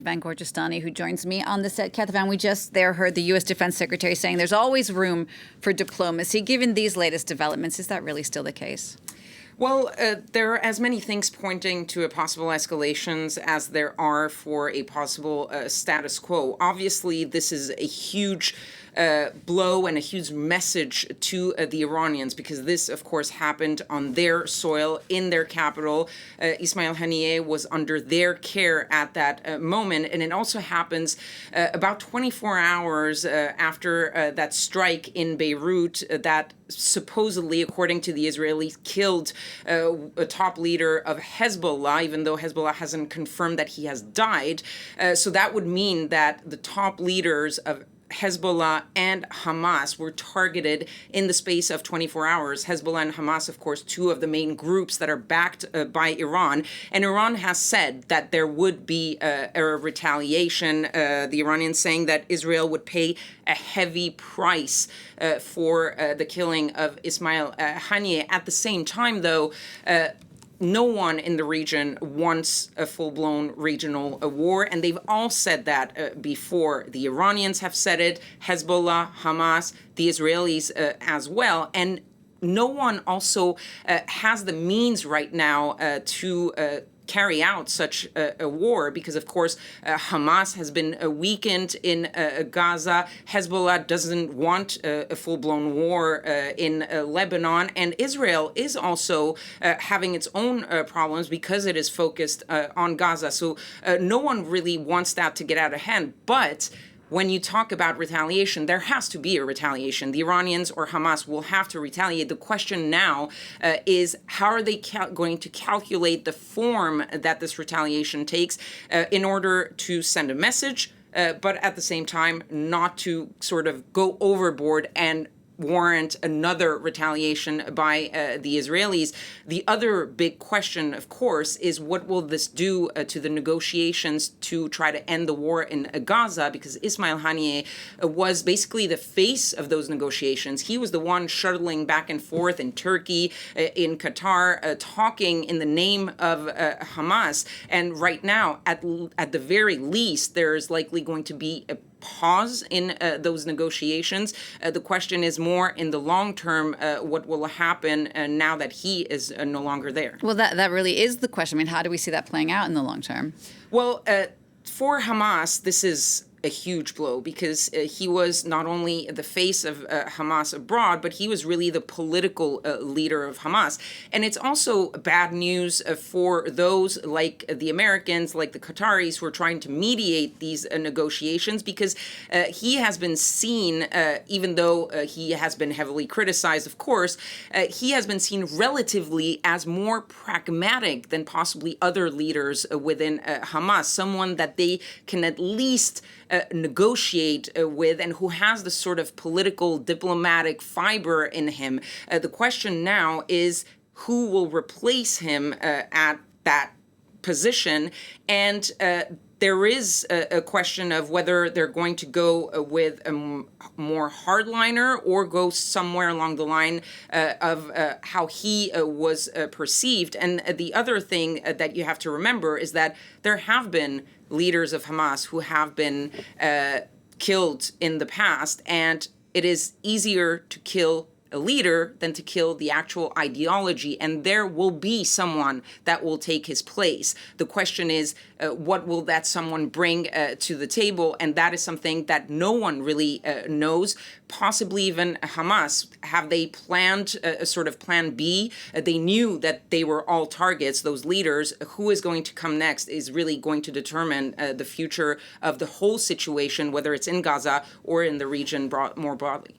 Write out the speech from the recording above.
Kethevane Gorjestani, who joins me on the set. Kethevane, we just heard the U.S. Defense Secretary saying there's always room for diplomacy. Given these latest developments, is that really still the case? Well, there are as many things pointing to a possible escalations as there are for a possible status quo. Obviously, this is a huge blow and a huge message to the Iranians, because this, of course, happened on their soil, in their capital. Ismail Haniyeh was under their care at that moment. And it also happens about 24 hours after that strike in Beirut that supposedly, according to the Israelis, killed a top leader of Hezbollah, even though Hezbollah hasn't confirmed that he has died. So that would mean that the top leaders of Hezbollah and Hamas were targeted in the space of 24 hours. Hezbollah and Hamas, of course, two of the main groups that are backed by Iran. And Iran has said that there would be a retaliation. The Iranians saying that Israel would pay a heavy price for the killing of Ismail Haniyeh. At the same time, though, no one in the region wants a full-blown regional war, and they've all said that before. The Iranians have said it, Hezbollah, Hamas, the Israelis as well, and no one also has the means right now to carry out such a war, because, of course, Hamas has been weakened in Gaza. Hezbollah doesn't want a full-blown war in Lebanon. And Israel is also having its own problems because it is focused on Gaza. So no one really wants that to get out of hand. But when you talk about retaliation, there has to be a retaliation. The Iranians or Hamas will have to retaliate. The question now is, how are they going to calculate the form that this retaliation takes in order to send a message, but at the same time not to sort of go overboard and warrant another retaliation by the Israelis. The other big question, of course, is what will this do to the negotiations to try to end the war in Gaza, because Ismail Haniyeh was basically the face of those negotiations. He was the one shuttling back and forth in Turkey, in Qatar, talking in the name of Hamas. And right now, at the very least, there's likely going to be a pause in those negotiations. The question is more in the long term, what will happen now that he is no longer there? Well, that really is the question. I mean, how do we see that playing out in the long term? Well, for Hamas, this is a huge blow, because he was not only the face of Hamas abroad, but he was really the political leader of Hamas. And it's also bad news for those like the Americans, like the Qataris, who are trying to mediate these negotiations, because he has been seen, even though he has been heavily criticized, of course, he has been seen relatively as more pragmatic than possibly other leaders within Hamas, someone that they can at least negotiate with, and who has the sort of political diplomatic fiber in him. The question now is, who will replace him at that position? And there is a question of whether they're going to go with a more hardliner or go somewhere along the line of how he was perceived. And the other thing that you have to remember is that there have been leaders of Hamas who have been killed in the past, and it is easier to kill a leader than to kill the actual ideology, and there will be someone that will take his place. The question is, what will that someone bring to the table? And that is something that no one really knows, possibly even Hamas. Have they planned a sort of plan B? They knew that they were all targets, those leaders. Who is going to come next is really going to determine the future of the whole situation, whether it's in Gaza or in the region more broadly.